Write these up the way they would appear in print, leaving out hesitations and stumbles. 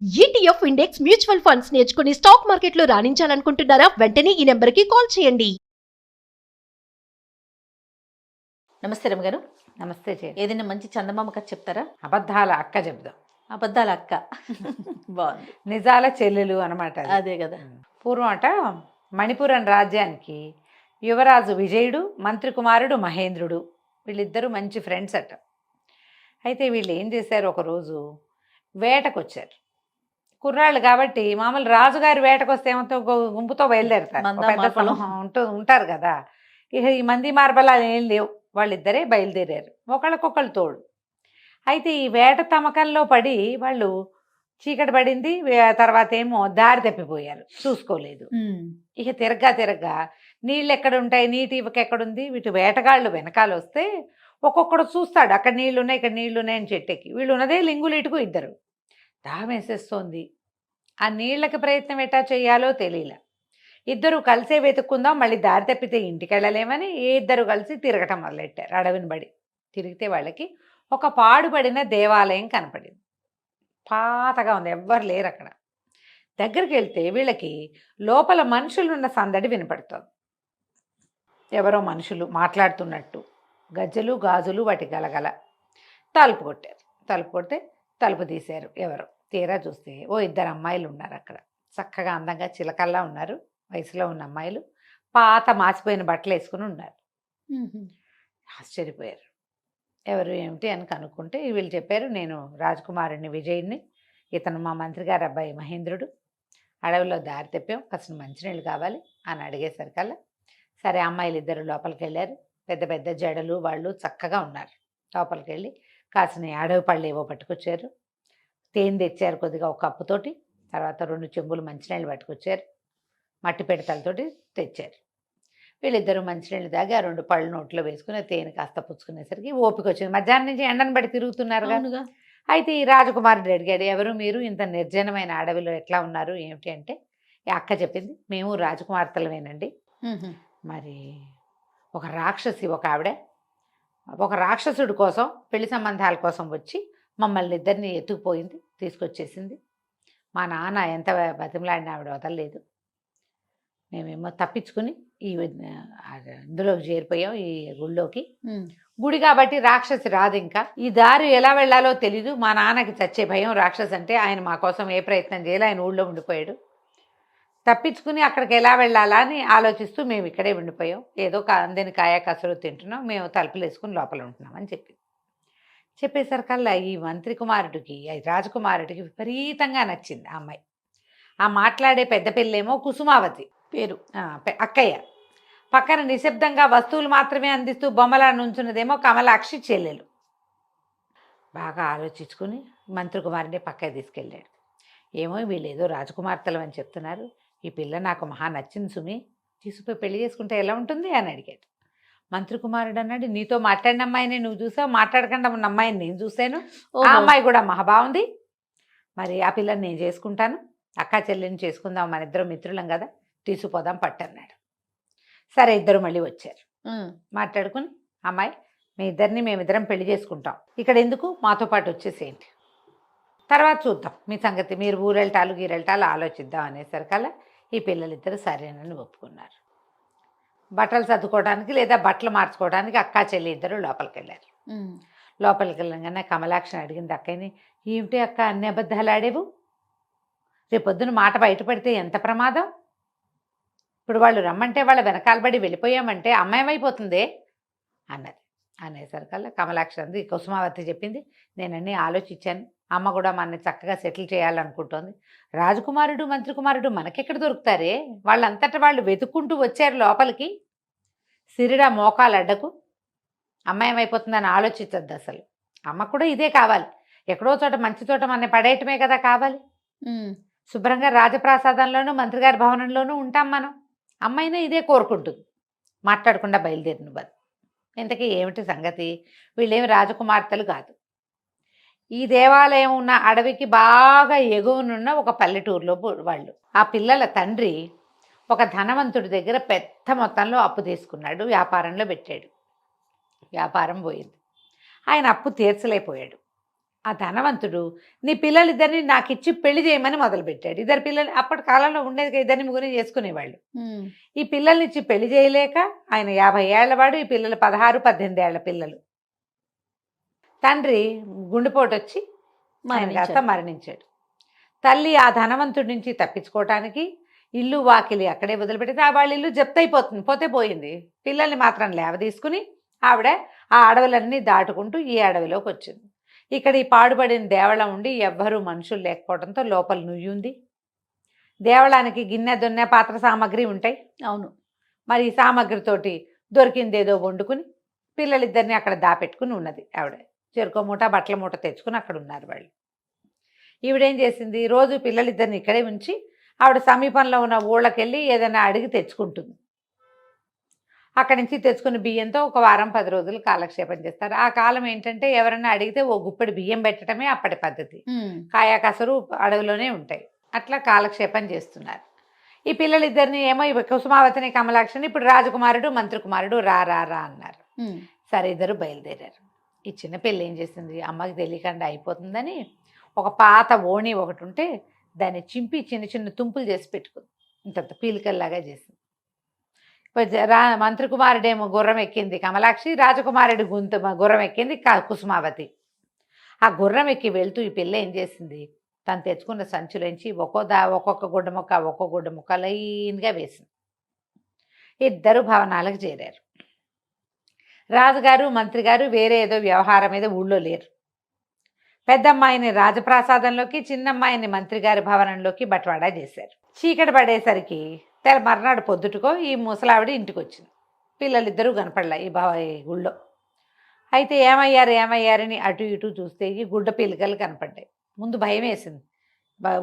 ETF index mutual funds నేర్చుకుని stock మార్కెట్లో రాణించాలనుకుంటున్నారా? వెంటనే ఈ నెంబర్కి కాల్ చేయండి. నమస్తే రమగారు. నమస్తే చే ఏదైనా మంచి చందమామ కథ చెప్తారా? అబద్ధాల అక్క చెప్దాం. అబద్ధాల అక్క బాగుంది. నిజాల చెల్లెలు అనమాట. అదే కదా. పూర్వం అట మణిపురం రాజ్యానికి యువరాజు విజయుడు, మంత్రి కుమారుడు మహేంద్రుడు, వీళ్ళిద్దరూ మంచి ఫ్రెండ్స్ అట. అయితే వీళ్ళు ఏం చేశారు, ఒకరోజు వేటకు వచ్చారు. కుర్రాళ్ళు కాబట్టి మామూలు రాజుగారి వేటకు వస్తే ఏమంతో గుంపుతో బయలుదేరుతారు, పెద్ద సమూహం ఉంటారు కదా. ఇక ఈ మంది మార్బలాలు ఏం లేవు, వాళ్ళిద్దరే బయలుదేరారు, ఒకళ్ళకొకళ్ళు తోడు. అయితే ఈ వేట తమకంలో పడి వాళ్ళు చీకటి పడింది, తర్వాత ఏమో దారి తప్పిపోయారు, చూసుకోలేదు. ఇక తిరగ్గా నీళ్ళు ఎక్కడ ఉంటాయి, నీటి ఇవక ఎక్కడుంది, వీటి వేటగాళ్ళు వెనకాల వస్తే ఒక్కొక్కడు చూస్తాడు, అక్కడ నీళ్లున్నాయి ఇక్కడ నీళ్లున్నాయి అని చెట్టెక్కి. వీళ్ళు ఉన్నదే లింగులు ఇటుకు ఇద్దరు. దాహం వేసేస్తోంది, ఆ నీళ్ళకి ప్రయత్నం ఎట్టా చేయాలో తెలియలే. ఇద్దరు కలిసే వెతుక్కుందాం, మళ్ళీ దారి తప్పితే ఇంటికి వెళ్ళలేమని ఇద్దరు కలిసి తిరగటం మొదలెట్టారు. అడవిని బడి తిరిగితే వాళ్ళకి ఒక పాడుపడిన దేవాలయం కనపడింది. పాతగా ఉంది, ఎవ్వరు లేరు అక్కడ. దగ్గరికి వెళ్తే వీళ్ళకి లోపల మనుషులున్న సందడి వినపడుతుంది. ఎవరో మనుషులు మాట్లాడుతున్నట్టు, గజ్జలు గాజులు వాటి గలగల. తలుపు కొట్టారు. తలుపు కొడితే తలుపు తీశారు ఎవరో. తీరా చూస్తే ఓ ఇద్దరు అమ్మాయిలు ఉన్నారు అక్కడ. చక్కగా అందంగా చిలకల్లా ఉన్నారు, వయసులో ఉన్న అమ్మాయిలు. పాత మాసిపోయిన బట్టలు వేసుకుని ఉన్నారు. ఆశ్చర్యపోయారు. ఎవరు ఏమిటి అని కనుక్కుంటే వీళ్ళు చెప్పారు, నేను రాజకుమారుని విజయుడిని, ఇతను మా మంత్రి గారు అబ్బాయి మహేంద్రుడు. అడవిలో దారి తెప్పాం, కాస్త మంచినీళ్ళు కావాలి అని అడిగేసరికల్లా సరే అమ్మాయిలు ఇద్దరు లోపలికి వెళ్ళారు. పెద్ద పెద్ద జడలు వాళ్ళు చక్కగా ఉన్నారు. లోపలికి వెళ్ళి కాసిన అడవి పళ్ళు ఏవో పట్టుకొచ్చారు. తేనె తెచ్చారు కొద్దిగా ఒక కప్పుతోటి. తర్వాత 2 చెంబులు మంచినీళ్ళు పట్టుకొచ్చారు, మట్టి పిడతలతోటి తెచ్చారు. వీళ్ళిద్దరూ మంచినీళ్ళు తాగి ఆ 2 పళ్ళు నోట్లో వేసుకుని తేనె కాస్త పుచ్చుకునేసరికి ఓపిక వచ్చింది. మధ్యాహ్నం నుంచి ఎండను బట్టి తిరుగుతున్నారు కదా. అయితే ఈ రాజకుమారుడు అడిగాడు, ఎవరు మీరు, ఇంత నిర్జనమైన అడవిలో ఎట్లా ఉన్నారు ఏమిటి అంటే, ఈ అక్క చెప్పింది, మేము రాజకుమార్తెలమేనండి. మరి ఒక రాక్షసి, ఒక ఆవిడ ఒక రాక్షసుడి కోసం పెళ్లి సంబంధాల కోసం వచ్చి మమ్మల్ని ఇద్దరిని ఎత్తుకుపోయింది, తీసుకొచ్చేసింది. మా నాన్న ఎంత బతిమలాడిన ఆవిడ వదలలేదు. మేమేమో తప్పించుకుని ఈ ఇందులోకి చేరిపోయాం, ఈ గుళ్ళోకి. గుడి కాబట్టి రాక్షసి రాదు. ఇంకా ఈ దారి ఎలా వెళ్ళాలో తెలీదు. మా నాన్నకి చచ్చే భయం రాక్షసి అంటే. ఆయన మా కోసం ఏ ప్రయత్నం చేయాలి, ఆయన ఊళ్ళో ఉండిపోయాడు. తప్పించుకుని అక్కడికి ఎలా వెళ్ళాలా అని ఆలోచిస్తూ మేము ఇక్కడే ఉండిపోయాం. ఏదో అందని కాయ కసరు తింటున్నాం, మేము తలుపులు వేసుకుని లోపల ఉంటున్నాం అని చెప్పేసరికల్లా ఈ మంత్రి కుమారుడికి, రాజకుమారుడికి విపరీతంగా నచ్చింది ఆ అమ్మాయి. ఆ మాట్లాడే పెద్ద పిల్లేమో కుసుమావతి పేరు, అక్కయ్య. పక్కన నిశ్శబ్దంగా వస్తువులు మాత్రమే అందిస్తూ బొమ్మలా నుంచున్నదేమో కమలాక్షి చెల్లెలు. బాగా ఆలోచించుకుని మంత్రి కుమారుడిని పక్కకి తీసుకెళ్ళాడు. ఏమో వీళ్ళు ఏదో రాజకుమార్తెలు అని చెప్తున్నారు, ఈ పిల్ల నాకు మహా నచ్చింది సుమి, తీసుకుపోయి పెళ్లి చేసుకుంటే ఎలా ఉంటుంది అని అడిగాడు. మంత్రి కుమారుడు అన్నాడు, నీతో మాట్లాడిన అమ్మాయిని నువ్వు చూసావు, మాట్లాడకుండా ఉన్న అమ్మాయిని నేను చూశాను, ఆ అమ్మాయి కూడా మహా బాగుంది, మరి ఆ పిల్లని నేను చేసుకుంటాను, అక్కా చెల్లిని చేసుకుందాం, మన ఇద్దరు మిత్రులం కదా, తీసుకుపోదాం పట్టన్నాడు. సరే ఇద్దరు మళ్ళీ వచ్చారు. మాట్లాడుకుని, అమ్మాయి మీ ఇద్దరిని మేమిద్దరం పెళ్లి చేసుకుంటాం, ఇక్కడ ఎందుకు, మాతో పాటు వచ్చేసేయండి, తర్వాత చూద్దాం మీ సంగతి, మీరు ఊరెళ్తాలు గీరెళ్తాలు ఆలోచిద్దాం అనేసరికల్లా ఈ పిల్లలిద్దరు సరేనని ఒప్పుకున్నారు. బట్టలు సర్దుకోవడానికి లేదా బట్టలు మార్చుకోవడానికి అక్కా చెల్లి ఇద్దరు లోపలికి వెళ్ళారు. లోపలికి వెళ్ళగానే కమలాక్షిని అడిగింది అక్కయ్యని, ఏమిటి అక్క అన్ని అబద్ధాలు ఆడేవు, రేపొద్దున మాట బయటపడితే ఎంత ప్రమాదం, ఇప్పుడు వాళ్ళు రమ్మంటే వాళ్ళ వెనకాలబడి వెళ్ళిపోయామంటే అమ్మాయమైపోతుందే అన్నది. అనేసరికల్లా కమలాక్షి అంది, కుసుమావతి చెప్పింది, నేనన్నీ ఆలోచించాను, అమ్మ కూడా మనని చక్కగా సెటిల్ చేయాలనుకుంటోంది, రాజకుమారుడు మంత్రి కుమారుడు మనకెక్కడ దొరుకుతారే, వాళ్ళంతటా వాళ్ళు వెతుక్కుంటూ వచ్చారు లోపలికి, సిరిడా మోకాలు అడ్డకు, అమ్మాయమైపోతుందని ఆలోచించద్దు అసలు, అమ్మ కూడా ఇదే కావాలి, ఎక్కడో చోట మంచి చోట మన పడేయటమే కదా కావాలి, శుభ్రంగా రాజప్రాసాదంలోనూ మంత్రిగారి భవనంలోనూ ఉంటాం మనం, అమ్మాయినా ఇదే కోరుకుంటుంది, మాట్లాడకుండా బయలుదేరిన బదు. ఇంతకీ ఏమిటి సంగతి, వీళ్ళేమి రాజకుమార్తెలు కాదు, ఈ దేవాలయం ఉన్న అడవికి బాగా ఎగువనున్న ఒక పల్లెటూరులో వాళ్ళు. ఆ పిల్లల తండ్రి ఒక ధనవంతుడి దగ్గర పెద్ద మొత్తంలో అప్పు తీసుకున్నాడు, వ్యాపారంలో పెట్టాడు, వ్యాపారం పోయింది, ఆయన అప్పు తీర్చలేకపోయాడు. ఆ ధనవంతుడు నీ పిల్లలిద్దరిని నాకు ఇచ్చి పెళ్లి చేయమని మొదలుపెట్టాడు. ఇద్దరు పిల్లలు అప్పటి కాలంలో ఉండేది కదా, ఇద్దరిని ముగ్గురిని చేసుకునేవాళ్ళు. ఈ పిల్లల్ని ఇచ్చి పెళ్లి చేయలేక ఆయన 50 ఏళ్లవాడు, ఈ పిల్లలు 16, 18 ఏళ్ల పిల్లలు. తండ్రి గుండెపోటు వచ్చి ఆయన కాస్త మరణించాడు. తల్లి ఆ ధనవంతుడి నుంచి తప్పించుకోవటానికి ఇల్లు వాకిలి అక్కడే వదిలిపెడితే వాళ్ళ ఇల్లు జప్తయిపోతుంది, పోతే పోయింది. పిల్లల్ని మాత్రం లేవదీసుకుని ఆవిడ ఆ అడవులన్నీ దాటుకుంటూ ఈ అడవిలోకి వచ్చింది. ఇక్కడ ఈ పాడుబడిన దేవళం ఉండి ఎవ్వరూ మనుషులు లేకపోవడంతో లోపల నుయ్యుంది. దేవళానికి గిన్నె దొన్నె పాత్ర సామాగ్రి ఉంటాయి. అవును. మరి ఈ సామాగ్రితోటి దొరికిందేదో వండుకుని పిల్లలిద్దరిని అక్కడ దాపెట్టుకుని ఉన్నది ఆవిడ. చెరుకో మూట బట్టల మూట తెచ్చుకుని అక్కడ ఉన్నారు వాళ్ళు. ఈవిడేం చేసింది, రోజు పిల్లలిద్దరిని ఇక్కడే ఉంచి ఆవిడ సమీపంలో ఉన్న ఊళ్ళకెళ్ళి ఏదైనా అడిగి తెచ్చుకుంటుంది. అక్కడి నుంచి తెచ్చుకున్న బియ్యంతో ఒక వారం 10 రోజులు కాలక్షేపం చేస్తారు. ఆ కాలం ఏంటంటే ఎవరన్నా అడిగితే ఓ గుప్పెడు బియ్యం పెట్టడమే అప్పటి పద్ధతి. కాయా కసరు అడవిలోనే ఉంటాయి. అట్లా కాలక్షేపం చేస్తున్నారు. ఈ పిల్లలిద్దరిని ఏమో కుసుమావతిని కమలాక్షిని ఇప్పుడు రాజకుమారుడు మంత్రి కుమారుడు రా రా రా అన్నారు. సరే ఇద్దరు బయలుదేరారు. ఈ చిన్న పిల్ల ఏం చేసింది, అమ్మకి తెలియకుండా అయిపోతుందని ఒక పాత ఓణి ఒకటి ఉంటే దాన్ని చింపి చిన్న చిన్న తుంపులు చేసి పెట్టుకుంది. ఇంతంత పీలికల్లాగా చేసింది. మంత్రి కుమారుడేమో గుర్రం ఎక్కింది కమలాక్షి, రాజకుమారుడి గుర్రం ఎక్కింది కుసుమావతి. ఆ గుర్రం ఎక్కి వెళ్తూ ఈ పిల్ల ఏం చేసింది, తను తెచ్చుకున్న సంచులోంచి ఒక్కొక్క గుడ్డ ముక్క లైన్గా వేసింది. ఇద్దరు భవనాలకు చేరారు. రాజుగారు మంత్రి గారు వేరే ఏదో వ్యవహారం మీద ఊళ్ళో లేరు. పెద్దమ్మాయిని రాజప్రాసాదంలోకి, చిన్నమ్మాయిని మంత్రి గారి భవనంలోకి బట్వాడా చేశారు. చీకటి పడేసరికి మర్నాడు పొద్దుటకో ఈ ముసలావిడ ఇంటికి వచ్చింది. పిల్లలిద్దరూ కనపడలే ఈ గుళ్ళో. అయితే ఏమయ్యారని అటు ఇటు చూస్తే ఈ గుడ్డ పిల్లకలు కనపడ్డాయి. ముందు భయం వేసింది,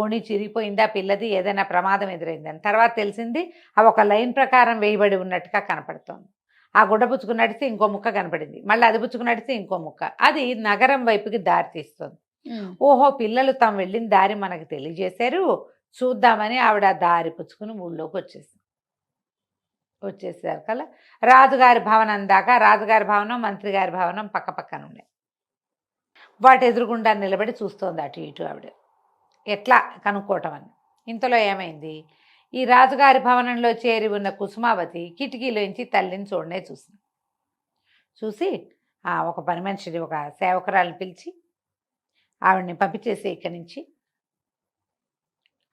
ఓణి చిరిగిపోయిందా పిల్లది, ఏదైనా ప్రమాదం ఎదురైందని. తర్వాత తెలిసింది అవి ఒక లైన్ ప్రకారం వేయబడి ఉన్నట్టుగా కనపడుతోంది. ఆ గుడ్డ పుచ్చుకుని నడిస్తే ఇంకో ముక్క కనపడింది, మళ్ళీ అది పుచ్చుకుని నడిస్తే ఇంకో ముక్క. అది నగరం వైపుకి దారి తీస్తుంది. ఓహో, పిల్లలు తాము వెళ్ళిన దారి మనకు తెలియజేశారు, చూద్దామని ఆవిడ దారి పుచ్చుకుని ఊళ్ళోకి వచ్చేసారు కల్లా రాజుగారి భవనం దాకా. రాజుగారి భవనం మంత్రి గారి భవనం పక్క పక్కన ఉన్నాయి. వాటి ఎదురుగుండా నిలబడి చూస్తోంది అటు ఇటు ఆవిడ, ఎట్లా కనుక్కోవటం అని. ఇంతలో ఏమైంది, ఈ రాజుగారి భవనంలో చేరి ఉన్న కుసుమావతి కిటికీలోంచి తల్లిని చూసింది. చూసి ఒక పని మనిషిని, ఒక సేవకురాలను పిలిచి ఆవిడని పంపించేసి ఇక్కడి నుంచి.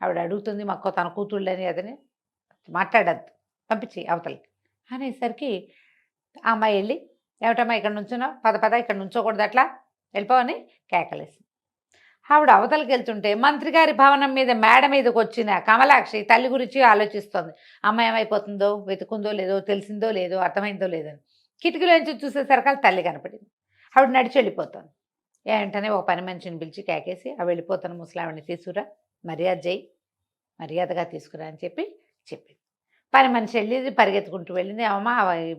ఆవిడ అడుగుతుంది, మాకు తన కూతుళ్ళని అదని మాట్లాడద్దు, పంపించి అవతలకి అనేసరికి ఆ అమ్మాయి వెళ్ళి, ఏమిటమ్మా ఇక్కడ నుంచున్నావు, పద ఇక్కడ నుంచోకూడదు, అట్లా వెళ్ళిపోవని కేకలేసి ఆవిడ అవతలకి వెళ్తుంటే మంత్రి గారి భవనం మీద మేడ మీదకి వచ్చిన కమలాక్షి తల్లి గురించి ఆలోచిస్తోంది. అమ్మాయి ఏమైపోతుందో, వెతుకుందో లేదో, తెలిసిందో లేదో, అర్థమైందో లేదని. కిటికీలోంచి చూసేసరికి తల్లి కనపడింది. ఆవిడ నడిచి వెళ్ళిపోతుంది. ఏంటనే ఒక పని మనిషిని పిలిచి కేకేసి ఆ వెళ్ళిపోతాను ముసలావిడిని తీసుకురా, మర్యాదగా తీసుకురా అని చెప్పింది. పని మనిషి వెళ్ళి పరిగెత్తుకుంటూ వెళ్ళింది. అమ్మ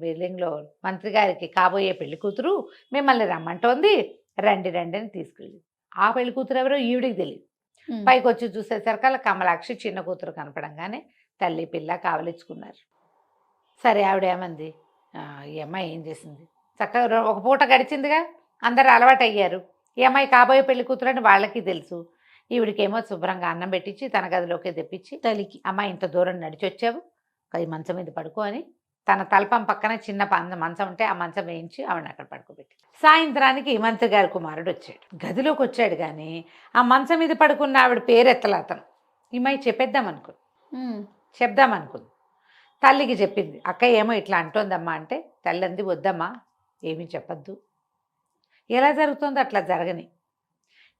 బిల్డింగ్లో మంత్రి గారికి కాబోయే పెళ్లి కూతురు మిమ్మల్ని రమ్మంటోంది, రండి అని తీసుకెళ్ళి. ఆ పెళ్లి కూతురు ఎవరో ఈవిడికి తెలియదు. పైకి వచ్చి చూసేసరికి కమలాక్షి చిన్న కూతురు కనపడంగానే తల్లి పిల్ల కావలించుకున్నారు. సరే ఆవిడ ఏమంది, ఈ అమ్మాయి ఏం చేసింది, చక్కగా ఒక పూట గడిచిందిగా, అందరు అలవాటు అయ్యారు. ఈ అమ్మాయి కాబోయే పెళ్లి కూతురు అని వాళ్ళకి తెలుసు. ఈవిడికేమో శుభ్రంగా అన్నం పెట్టించి తన గదిలోకి తెప్పించి తల్లికి, అమ్మాయి ఇంత దూరం నడిచి వచ్చావు, ఈ మంచం మీద పడుకో అని తన తలపం పక్కన చిన్న మంచం ఉంటే ఆ మంచం వేయించి ఆవిడని అక్కడ పడుకోబెట్టి. సాయంత్రానికి మంత్రి గారి కుమారుడు వచ్చాడు. గదిలోకి వచ్చాడు కానీ ఆ మంచం మీద పడుకున్న ఆవిడ పేరెత్తల అతను. ఈ అమ్మాయి చెప్దామనుకుంది. తల్లికి చెప్పింది, అక్క ఏమో ఇట్లా అంటోందమ్మా అంటే తల్లి అంది, వద్దమ్మా ఏమీ చెప్పద్దు, ఎలా జరుగుతుందో అట్లా జరగని.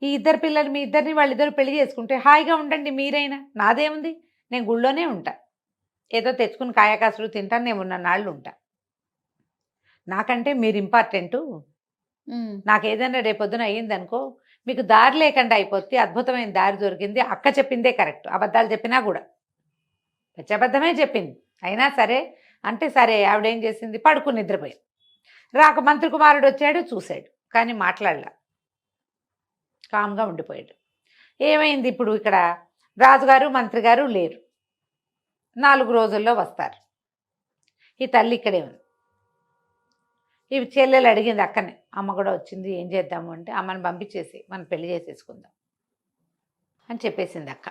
ఈ ఇద్దరు పిల్లలు మీ ఇద్దరిని వాళ్ళిద్దరు పెళ్లి చేసుకుంటే హాయిగా ఉండండి మీరైనా, నాదేముంది, నేను గుళ్ళోనే ఉంటా, ఏదో తెచ్చుకుని కాయకాసులు తింటాను, నేను ఉన్న నాళ్ళు ఉంటా, నాకంటే మీరు ఇంపార్టెంటు, నాకు ఏదైనా రేపొద్దున అయ్యిందనుకో మీకు దారి లేకుండా అయిపోతే అద్భుతమైన దారి దొరికింది, అక్క చెప్పిందే కరెక్ట్, అబద్ధాలు చెప్పినా కూడా అబద్ధమే చెప్పింది అయినా సరే అంటే సరే. ఆవిడేం చేసింది, పడుకుని నిద్రపోయింది. మంత్రి కుమారుడు వచ్చాడు, చూశాడు కానీ మాట్లాడలా, కామ్గా ఉండిపోయాడు. ఏమైంది, ఇప్పుడు ఇక్కడ రాజుగారు మంత్రి గారు లేరు, 4 రోజుల్లో వస్తారు. ఈ తల్లి ఇక్కడే ఉంది. ఈ చెల్లెలు అడిగింది అక్కని, అమ్మ కూడా వచ్చింది ఏం చేద్దాము అంటే, అమ్మని పంపించేసి మనం పెళ్లి చేసేసుకుందాం అని చెప్పేసింది అక్క.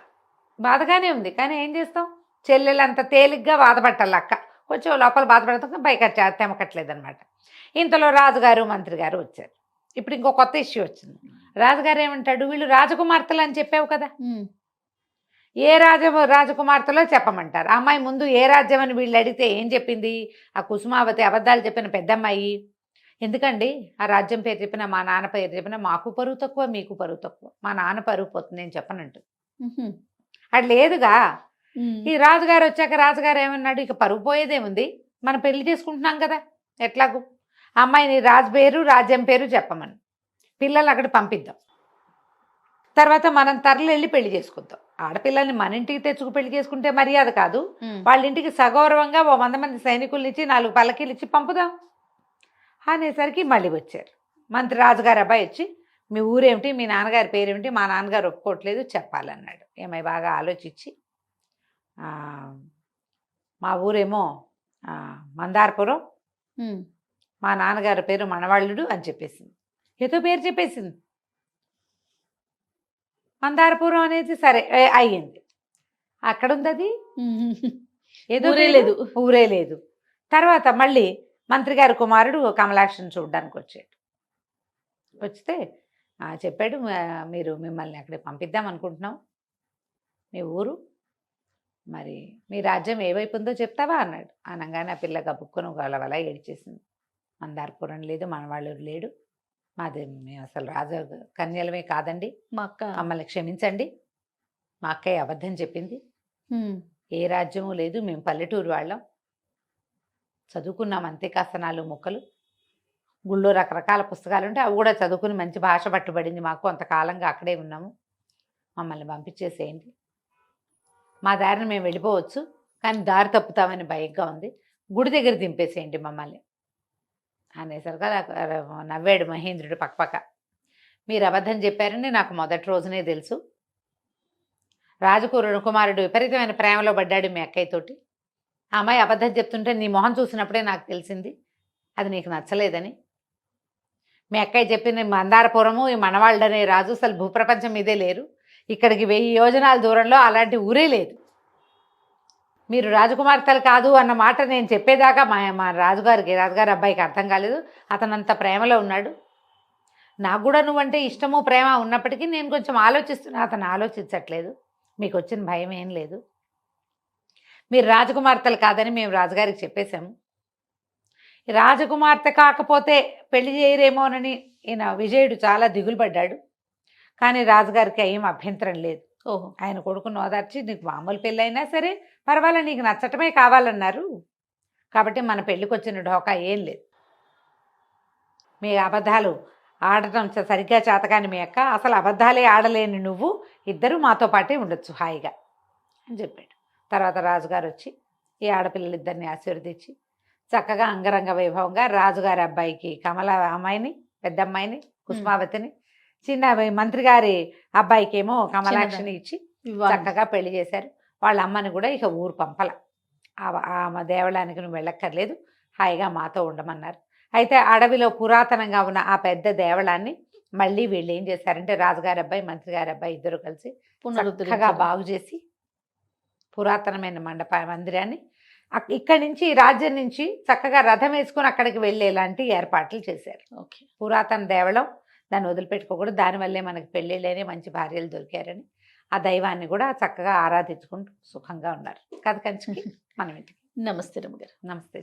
బాధగానే ఉంది, కానీ ఏం చేస్తాం, చెల్లెలు అంత తేలిగ్గా బాధపట్టాలి అక్క, కొంచెం లోపల బాధపడతాం, పైకి తెమకట్లేదనమాట. ఇంతలో రాజుగారు మంత్రి గారు వచ్చారు. ఇప్పుడు ఇంకో కొత్త ఇష్యూ వచ్చింది. రాజుగారు ఏమంటాడు, వీళ్ళు రాజకుమార్తెలు అని చెప్పావు కదా, ఏ రాజకుమార్తెలో చెప్పమంటారు. ఆ అమ్మాయి ముందు ఏ రాజ్యం అని వీళ్ళు అడిగితే ఏం చెప్పింది, ఆ కుసుమావతి అబద్ధాలు చెప్పిన పెద్దమ్మాయి. ఎందుకండి ఆ రాజ్యం పేరు చెప్పినా, మా నాన్న పేరు చెప్పినా మాకు పరువు తక్కువ, మీకు పరువు తక్కువ, మా నాన్న పరువు పోతుంది నేను చెప్పనంటు. అది లేదుగా. ఈ రాజుగారు వచ్చాక రాజుగారు ఏమన్నాడు, ఇక పరువు పోయేదేముంది, మనం పెళ్లి చేసుకుంటున్నాం కదా, ఎట్లాగూ అమ్మాయిని రాజు పేరు రాజ్యం పేరు చెప్పమని, పిల్లలు అక్కడ పంపిద్దాం, తర్వాత మనం తరలి వెళ్ళి పెళ్లి చేసుకుందాం. ఆడపిల్లల్ని మన ఇంటికి తెచ్చుకు పెళ్లి చేసుకుంటే మర్యాద కాదు, వాళ్ళ ఇంటికి సగౌరవంగా 100 మంది సైనికులు ఇచ్చి 4 పల్లకీలు ఇచ్చి పంపుదాం అనేసరికి మళ్ళీ వచ్చారు. మంత్రి రాజుగారు అబ్బాయి వచ్చి, మీ ఊరేమిటి, మీ నాన్నగారి పేరేమిటి, మా నాన్నగారు ఒప్పుకోవట్లేదు చెప్పాలన్నాడు. ఏమై బాగా ఆలోచించి, మా ఊరేమో మందారపురం, మా నాన్నగారి పేరు మనవాళ్ళుడు అని చెప్పేసింది. ఏదో పేరు చెప్పేసింది, మందారపురం అనేది. సరే అయ్యింది, అక్కడ ఉంది అది, ఏదో లేదు, ఊరే లేదు. తర్వాత మళ్ళీ మంత్రి గారి కుమారుడు కమలాక్షిని చూడడానికి వచ్చాడు. వస్తే చెప్పాడు, మీరు మిమ్మల్ని అక్కడికి పంపిద్దాం అనుకుంటున్నాం, మీ ఊరు మరి మీ రాజ్యం ఏ వైపు ఉందో చెప్తావా అన్నాడు. అనగానే ఆ పిల్ల గబుక్కును గలవల ఏడ్చేసింది. మందారపురం లేదు, మనవాళ్ళు లేడు, మాది మేము అసలు రాజ కన్యలమే కాదండి, మా అక్క మమ్మల్ని క్షమించండి, మా అక్కయ్య అబద్ధం చెప్పింది, ఏ రాజ్యము లేదు, మేము పల్లెటూరు వాళ్ళం, చదువుకున్నాం అంతే, కాస్త 4 ముక్కలు, గుళ్ళో రకరకాల పుస్తకాలు ఉంటే అవి కూడా చదువుకుని మంచి భాష పట్టుబడింది మాకు, అంతకాలంగా అక్కడే ఉన్నాము, మమ్మల్ని పంపించేసేయండి, మా దారిని మేము వెళ్ళిపోవచ్చు, కానీ దారి తప్పుతామని భయంగా ఉంది, గుడి దగ్గర దింపేసేయండి మమ్మల్ని అనేసరిగా నవ్వాడు మహేంద్రుడు పక్కపక్క. మీరు అబద్ధం చెప్పారని నాకు మొదటి రోజునే తెలుసు, కుమారుడు విపరీతమైన ప్రేమలో పడ్డాడు మీ అక్కయ్యతోటి, ఆ అమ్మాయి అబద్ధం చెప్తుంటే నీ మొహం చూసినప్పుడే నాకు తెలిసింది అది నీకు నచ్చలేదని. మీ అక్కయ్య చెప్పిన మందారపురము, ఈ మనవాళ్ళనే రాజు అసలు భూప్రపంచం మీదే లేరు, ఇక్కడికి 1000 యోజనాల దూరంలో అలాంటి ఊరే లేదు, మీరు రాజకుమార్తెలు కాదు అన్న మాట నేను చెప్పేదాకా మా రాజుగారి అబ్బాయికి అర్థం కాలేదు, అతనంత ప్రేమలో ఉన్నాడు, నాకు కూడా నువ్వంటే ఇష్టము ప్రేమ ఉన్నప్పటికీ నేను కొంచెం ఆలోచిస్తున్నా, అతను ఆలోచించట్లేదు, మీకు వచ్చిన భయం ఏం లేదు, మీరు రాజకుమార్తెలు కాదని మేము రాజుగారికి చెప్పేశాము, రాజకుమార్తె కాకపోతే పెళ్లి చేయరేమోనని ఈయన విజయుడు చాలా దిగులు పడ్డాడు, కానీ రాజుగారికి ఏం అభ్యంతరం లేదు. ఓహో, ఆయన కొడుకును ఓదార్చి, నీకు మామూలు పెళ్ళి అయినా సరే పర్వాలేదు, నీకు నచ్చటమే కావాలన్నారు, కాబట్టి మన పెళ్ళికి వచ్చిన ఢోకా ఏం లేదు, మీ అబద్ధాలు ఆడటం సరిగ్గా చేతకాని మీ అక్క, అసలు అబద్ధాలే ఆడలేని నువ్వు, ఇద్దరు మాతో పాటే ఉండొచ్చు హాయిగా అని చెప్పాడు. తర్వాత రాజుగారు వచ్చి ఈ ఆడపిల్లలిద్దరిని ఆశీర్వదించి చక్కగా అంగరంగ వైభవంగా రాజుగారి అబ్బాయికి అమ్మాయిని, పెద్ద అమ్మాయిని కుసుమావతిని, చిన్న మంత్రి గారి అబ్బాయికి ఏమో కమలాక్షిని ఇచ్చి చక్కగా పెళ్లి చేశారు. వాళ్ళ అమ్మని కూడా ఇక ఊరు పంపల, ఆ దేవాలయానికి నువ్వు వెళ్ళక్కర్లేదు, హాయిగా మాతో ఉండమన్నారు. అయితే అడవిలో పురాతనంగా ఉన్న ఆ పెద్ద దేవాలయాన్ని మళ్ళీ వీళ్ళు ఏం చేశారంటే, రాజుగారి అబ్బాయి మంత్రి గారి అబ్బాయి ఇద్దరు కలిసి చక్కగా బాగు చేసి పురాతనమైన మందిరాన్ని ఇక్కడి నుంచి రాజ్యం నుంచి చక్కగా రథం వేసుకొని అక్కడికి వెళ్ళేలాంటి ఏర్పాట్లు చేశారు. ఓకే, పురాతన దేవళం, దాన్ని వదిలిపెట్టుకోకూడదు, దానివల్లే మనకి పెళ్ళిళ్ళని మంచి భార్యలు దొరికారని ఆ దైవాన్ని కూడా చక్కగా ఆరాధించుకుంటూ సుఖంగా ఉన్నారు. కథ కంచికి మనం ఇంటికి. నమస్తే రమ్మగారు. నమస్తే.